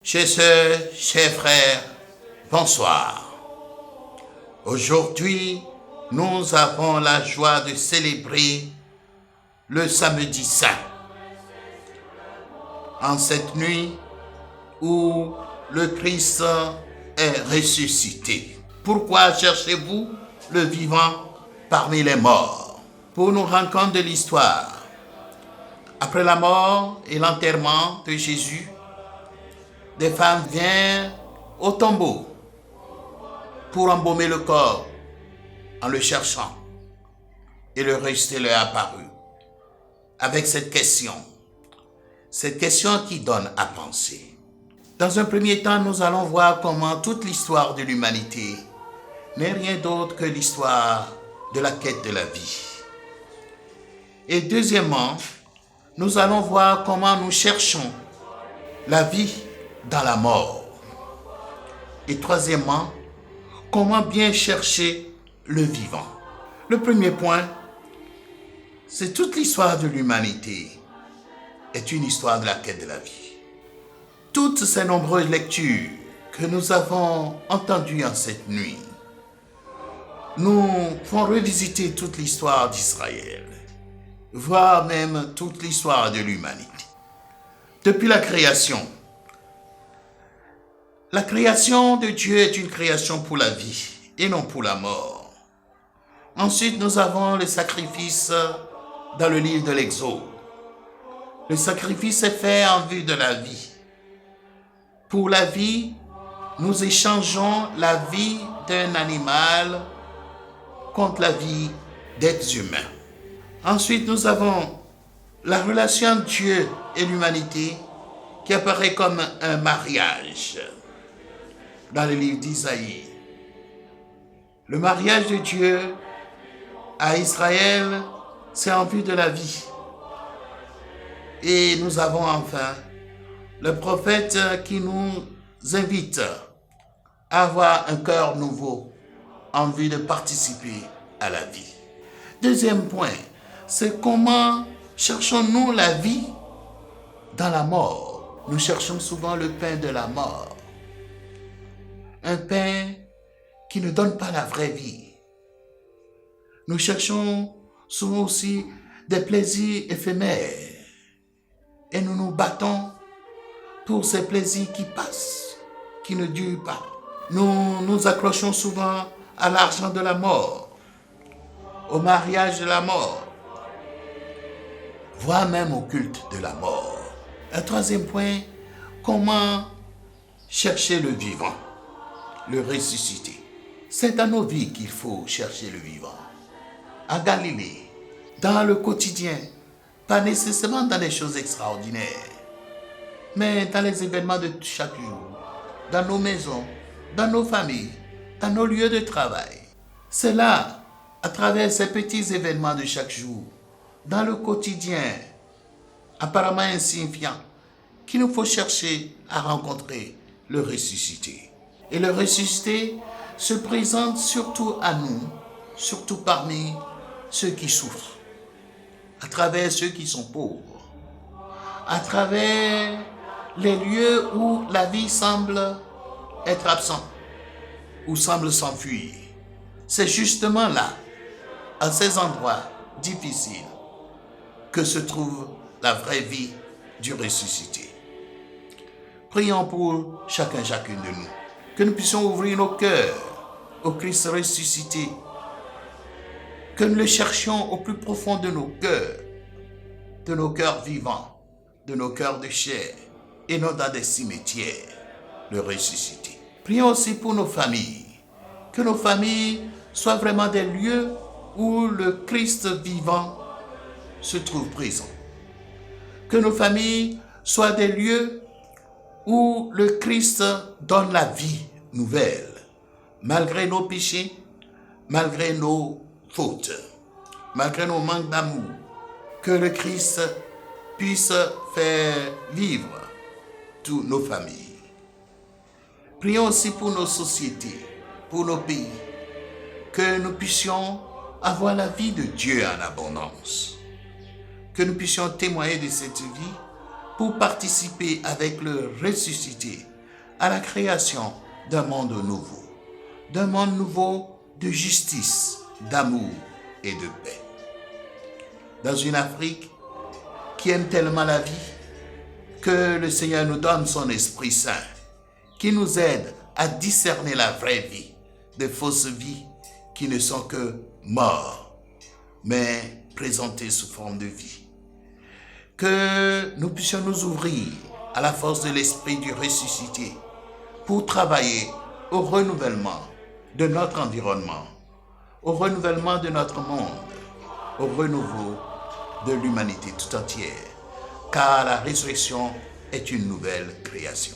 Chers sœurs, chers frères, bonsoir. Aujourd'hui, nous avons la joie de célébrer le samedi saint. En cette nuit où le Christ est ressuscité. Pourquoi cherchez-vous le vivant parmi les morts? Pour nous rendre compte de l'histoire. Après la mort et l'enterrement de Jésus, des femmes viennent au tombeau pour embaumer le corps en le cherchant. Et le ressuscité leur est apparu avec cette question qui donne à penser. Dans un premier temps, nous allons voir comment toute l'histoire de l'humanité n'est rien d'autre que l'histoire de la quête de la vie. Et deuxièmement, nous allons voir comment nous cherchons la vie dans la mort. Et troisièmement, comment bien chercher le vivant. Le premier point, c'est toute l'histoire de l'humanité est une histoire de la quête de la vie. Toutes ces nombreuses lectures que nous avons entendues en cette nuit nous font revisiter toute l'histoire d'Israël, voire même toute l'histoire de l'humanité. Depuis la création de Dieu est une création pour la vie et non pour la mort. Ensuite, nous avons le sacrifice dans le livre de l'Exode. Le sacrifice est fait en vue de la vie. Pour la vie, nous échangeons la vie d'un animal contre la vie d'êtres humains. Ensuite, nous avons la relation de Dieu et l'humanité qui apparaît comme un mariage dans le livre d'Isaïe. Le mariage de Dieu à Israël, c'est en vue de la vie. Et nous avons enfin le prophète qui nous invite à avoir un cœur nouveau en vue de participer à la vie. Deuxième point, c'est comment cherchons-nous la vie dans la mort. Nous cherchons souvent le pain de la mort. Un pain qui ne donne pas la vraie vie. Nous cherchons souvent aussi des plaisirs éphémères. Et nous nous battons pour ces plaisirs qui passent, qui ne durent pas. Nous nous accrochons souvent à l'argent de la mort, au mariage de la mort, voire même au culte de la mort. Un troisième point, comment chercher le vivant, le ressuscité. C'est dans nos vies qu'il faut chercher le vivant. À Galilée, dans le quotidien, pas nécessairement dans les choses extraordinaires, mais dans les événements de chaque jour, dans nos maisons, dans nos familles, dans nos lieux de travail. C'est là, à travers ces petits événements de chaque jour, dans le quotidien, apparemment insignifiant, qu'il nous faut chercher à rencontrer le ressuscité. Et le ressuscité se présente surtout à nous, surtout parmi ceux qui souffrent, à travers ceux qui sont pauvres, à travers les lieux où la vie semble être absente, ou semble s'enfuir. C'est justement là, à ces endroits difficiles, que se trouve la vraie vie du ressuscité. Prions pour chacune de nous, que nous puissions ouvrir nos cœurs au Christ ressuscité, que nous le cherchions au plus profond de nos cœurs vivants, de nos cœurs de chair, et non dans des cimetières, le ressuscité. Prions aussi pour nos familles, que nos familles soient vraiment des lieux où le Christ vivant se trouve présent. Que nos familles soient des lieux où le Christ donne la vie nouvelle, malgré nos péchés, malgré nos fautes, malgré nos manques d'amour. Que le Christ puisse faire vivre toutes nos familles. Prions aussi pour nos sociétés, pour nos pays, que nous puissions avoir la vie de Dieu en abondance, que nous puissions témoigner de cette vie pour participer avec le ressuscité à la création d'un monde nouveau de justice, d'amour et de paix. Dans une Afrique qui aime tellement la vie, que le Seigneur nous donne son Esprit Saint, qui nous aide à discerner la vraie vie des fausses vies qui ne sont que morts, mais présentées sous forme de vie. Que nous puissions nous ouvrir à la force de l'Esprit du ressuscité pour travailler au renouvellement de notre environnement, au renouvellement de notre monde, au renouveau de l'humanité tout entière, car la résurrection est une nouvelle création.